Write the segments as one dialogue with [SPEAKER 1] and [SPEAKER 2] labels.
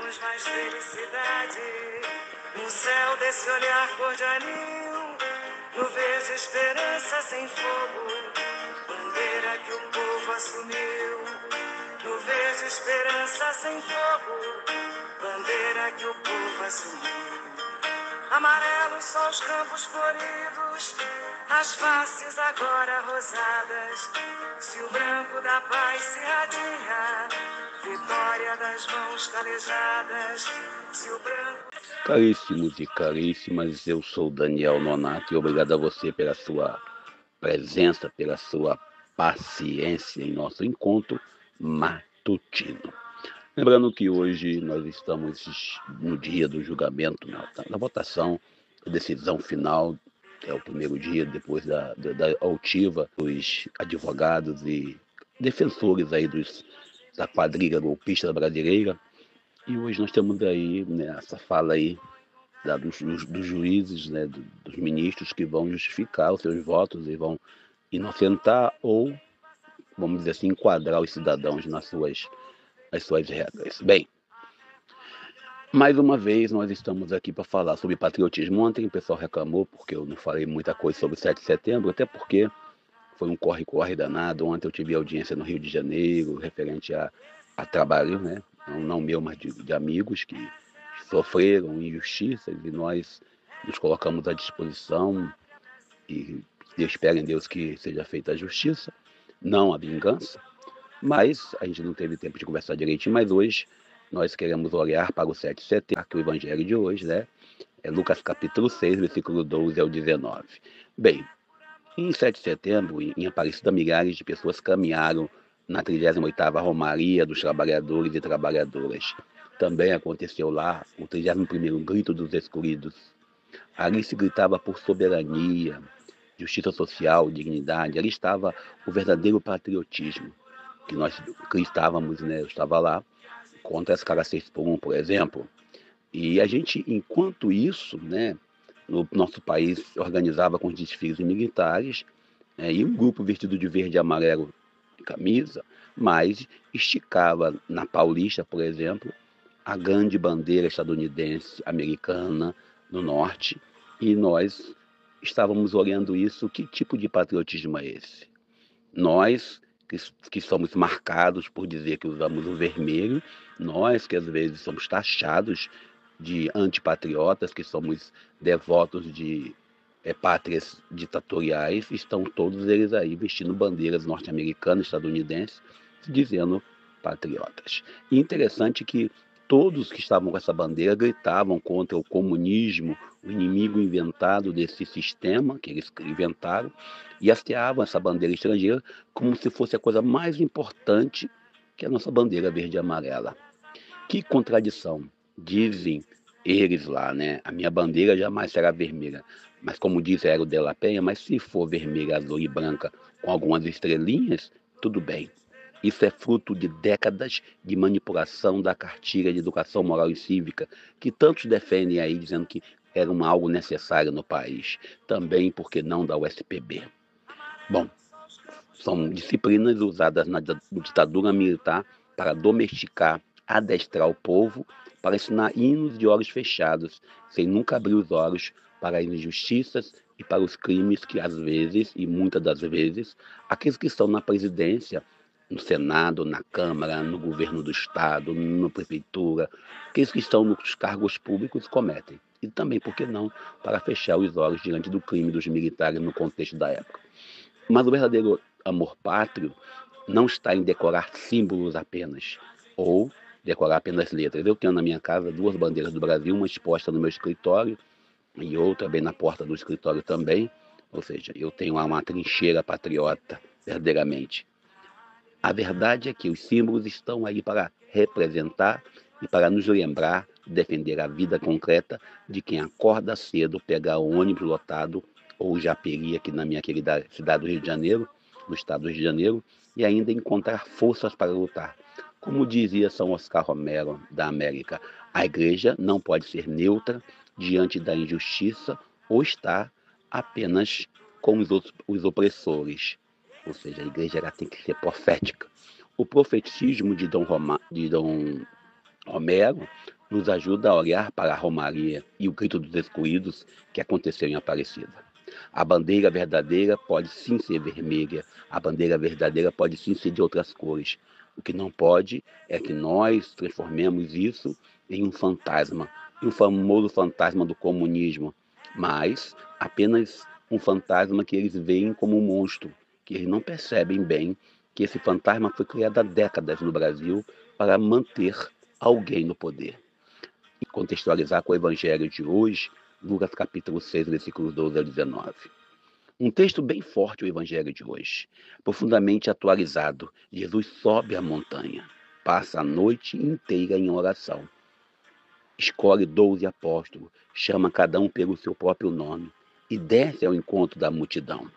[SPEAKER 1] sonhos mais felicidade. No céu desse olhar cor de anil, no verde esperança sem fogo, bandeira que o povo assumiu. No verde esperança sem fogo, bandeira que o povo assumiu. Amarelos são os campos floridos, as faces agora rosadas. Se o branco da paz se radia, vitória das mãos calejadas. Se o branco...
[SPEAKER 2] Caríssimos e caríssimas, eu sou Daniel Nonato e obrigado a você pela sua presença, pela sua paciência em nosso encontro matutino. Lembrando que hoje nós estamos no dia do julgamento, na votação, a decisão final, é o primeiro dia depois da oitiva dos advogados e defensores aí da quadrilha golpista brasileira. E hoje nós temos aí, né, essa fala aí dos juízes, né, dos ministros que vão justificar os seus votos e vão inocentar ou, vamos dizer assim, enquadrar os cidadãos nas suas regras. Bem, mais uma vez nós estamos aqui para falar sobre patriotismo. Ontem o pessoal reclamou porque eu não falei muita coisa sobre o 7 de setembro, até porque foi um corre-corre danado. Ontem eu tive audiência no Rio de Janeiro, referente a trabalho, né? Não meu, mas de amigos que sofreram injustiças, e nós nos colocamos à disposição e espero em Deus que seja feita a justiça, não a vingança. Mas a gente não teve tempo de conversar direitinho, mas hoje nós queremos olhar para o 7 de setembro, que o evangelho de hoje, né? É Lucas capítulo 6, versículo 12 ao 19. Bem, em 7 de setembro, em Aparecida, milhares de pessoas caminharam na 38ª Romaria dos Trabalhadores e Trabalhadoras. Também aconteceu lá o 31º Grito dos Excluídos. Ali se gritava por soberania, justiça social, dignidade. Ali estava o verdadeiro patriotismo que nós estávamos, né? Eu estava lá contra as caras 6x1, por exemplo. E a gente, enquanto isso, né, no nosso país organizava com os desfiles militares, e um grupo vestido de verde e amarelo de camisa, mas esticava na Paulista, por exemplo, a grande bandeira estadunidense, americana, no norte, e nós estávamos olhando isso. Que tipo de patriotismo é esse? Nós que somos marcados por dizer que usamos o vermelho, nós que às vezes somos taxados de antipatriotas, que somos devotos de pátrias ditatoriais, estão todos eles aí vestindo bandeiras norte-americanas, estadunidenses, dizendo patriotas. E interessante que todos que estavam com essa bandeira gritavam contra o comunismo, o inimigo inventado desse sistema que eles inventaram, e hasteavam essa bandeira estrangeira como se fosse a coisa mais importante que a nossa bandeira verde e amarela. Que contradição, dizem eles lá, né? A minha bandeira jamais será vermelha. Mas como diz Aero de la Penha, mas se for vermelha, azul e branca com algumas estrelinhas, tudo bem. Isso é fruto de décadas de manipulação da cartilha de educação moral e cívica, que tantos defendem aí, dizendo que era algo necessário no país. Também, porque não, da USPB. Bom, são disciplinas usadas na ditadura militar para domesticar, adestrar o povo, para ensinar hinos de olhos fechados, sem nunca abrir os olhos para as injustiças e para os crimes que às vezes, e muitas das vezes, aqueles que estão na presidência, no Senado, na Câmara, no governo do Estado, na prefeitura, aqueles que estão nos cargos públicos cometem. E também, por que não, para fechar os olhos diante do crime dos militares no contexto da época. Mas o verdadeiro amor pátrio não está em decorar símbolos apenas, ou decorar apenas letras. Eu tenho na minha casa 2 bandeiras do Brasil, uma exposta no meu escritório e outra bem na porta do escritório também. Ou seja, eu tenho uma trincheira patriota, verdadeiramente. A verdade é que os símbolos estão aí para representar e para nos lembrar, defender a vida concreta de quem acorda cedo, pegar o ônibus lotado ou Japeri, aqui na minha querida cidade do Rio de Janeiro, no estado do Rio de Janeiro, e ainda encontrar forças para lutar. Como dizia São Oscar Romero, da América, a igreja não pode ser neutra diante da injustiça ou estar apenas com os opressores. Ou seja, a igreja ela tem que ser profética. O profetismo de Dom Romero nos ajuda a olhar para a romaria e o grito dos excluídos que aconteceu em Aparecida. A bandeira verdadeira pode sim ser vermelha, a bandeira verdadeira pode sim ser de outras cores. O que não pode é que nós transformemos isso em um fantasma, em um famoso fantasma do comunismo, mas apenas um fantasma que eles veem como um monstro, que eles não percebem bem que esse fantasma foi criado há décadas no Brasil para manter alguém no poder. E contextualizar com o evangelho de hoje, Lucas capítulo 6, versículos 12 a 19. Um texto bem forte o evangelho de hoje, profundamente atualizado. Jesus sobe a montanha, passa a noite inteira em oração. Escolhe 12 apóstolos, chama cada um pelo seu próprio nome e desce ao encontro da multidão.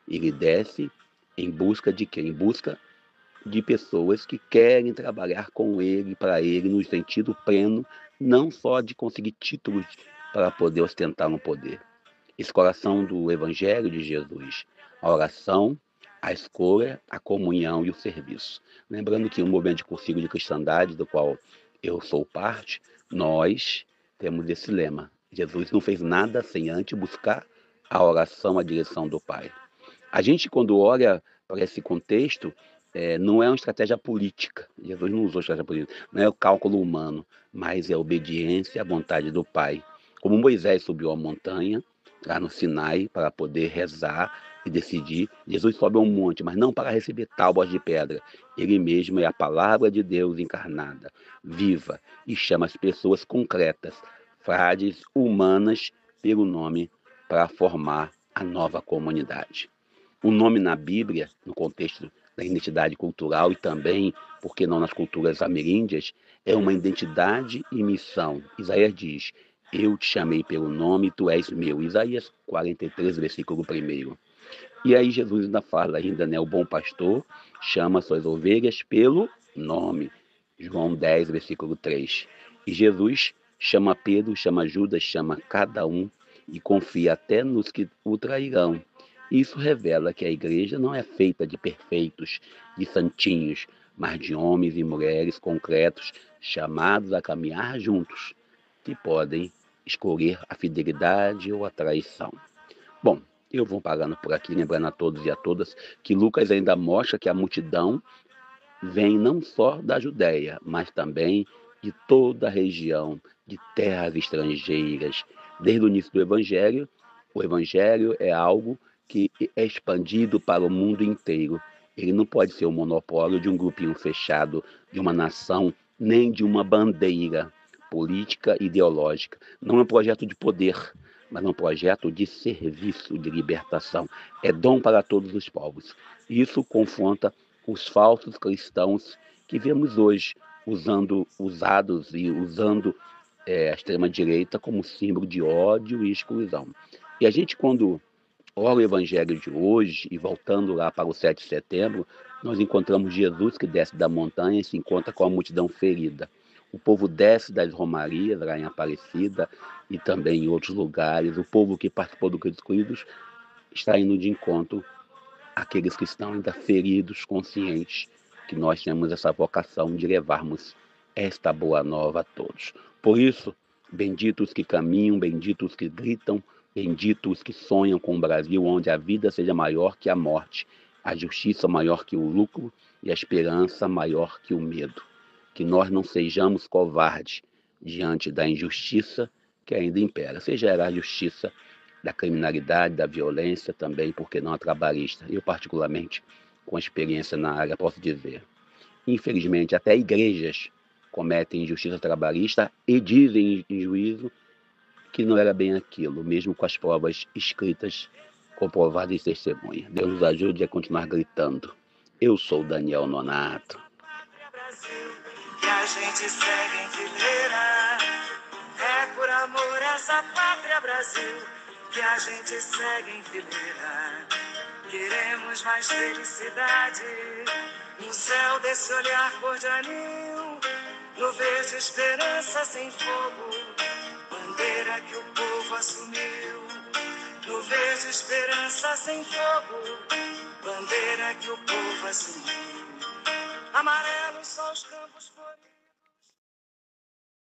[SPEAKER 2] Ele desce em busca de quem? Em busca de pessoas que querem trabalhar com ele, para ele, no sentido pleno, não só de conseguir títulos para poder ostentar no poder. Esse coração do Evangelho de Jesus, a oração, a escolha, a comunhão e o serviço. Lembrando que o movimento de cursilho de cristandade, do qual eu sou parte, nós temos esse lema. Jesus não fez nada sem antes buscar a oração, a direção do Pai. A gente, quando olha para esse contexto, não é uma estratégia política. Jesus não usou estratégia política. Não é o cálculo humano, mas é a obediência à vontade do Pai. Como Moisés subiu a montanha, lá no Sinai, para poder rezar e decidir, Jesus sobe a um monte, mas não para receber tábuas de pedra. Ele mesmo é a palavra de Deus encarnada, viva, e chama as pessoas concretas, frases humanas, pelo nome, para formar a nova comunidade. O nome na Bíblia, no contexto da identidade cultural e também, por que não nas culturas ameríndias, é uma identidade e missão. Isaías diz: eu te chamei pelo nome, tu és meu. Isaías 43, versículo 1. E aí Jesus ainda fala, né? O bom pastor chama suas ovelhas pelo nome. João 10, versículo 3. E Jesus chama Pedro, chama Judas, chama cada um e confia até nos que o trairão. Isso revela que a igreja não é feita de perfeitos, de santinhos, mas de homens e mulheres concretos chamados a caminhar juntos, que podem escolher a fidelidade ou a traição. Bom, eu vou parando por aqui, lembrando a todos e a todas que Lucas ainda mostra que a multidão vem não só da Judéia, mas também de toda a região, de terras estrangeiras. Desde o início do Evangelho, o Evangelho é algo que é expandido para o mundo inteiro. Ele não pode ser o monopólio de um grupinho fechado, de uma nação, nem de uma bandeira política ideológica. Não é um projeto de poder, mas é um projeto de serviço, de libertação. É dom para todos os povos. Isso confronta os falsos cristãos que vemos hoje usados e usando a extrema-direita como símbolo de ódio e exclusão. E a gente, quando olha o evangelho de hoje, e voltando lá para o 7 de setembro, nós encontramos Jesus que desce da montanha e se encontra com a multidão ferida. O povo desce das romarias, lá em Aparecida, e também em outros lugares. O povo que participou do Cristo Excluídos está indo de encontro àqueles que estão ainda feridos, conscientes que nós temos essa vocação de levarmos esta boa nova a todos. Por isso, benditos que caminham, benditos que gritam, benditos que sonham com um Brasil onde a vida seja maior que a morte, a justiça maior que o lucro e a esperança maior que o medo. Que nós não sejamos covardes diante da injustiça que ainda impera, seja ela a justiça da criminalidade, da violência também, porque não a trabalhista. Eu, particularmente, com experiência na área, posso dizer, infelizmente, até igrejas cometem injustiça trabalhista e dizem em juízo que não era bem aquilo, mesmo com as provas escritas, comprovadas e testemunhas. Deus nos ajude a continuar gritando. Eu sou Daniel Nonato.
[SPEAKER 1] Que a gente segue em fileira, é por amor essa pátria Brasil, que a gente segue em fileira. Queremos mais felicidade, no céu desse olhar cor de anil, no verde esperança sem fogo, bandeira que o povo assumiu. No verde esperança sem fogo, bandeira que o povo assumiu. Amarelos são os campos.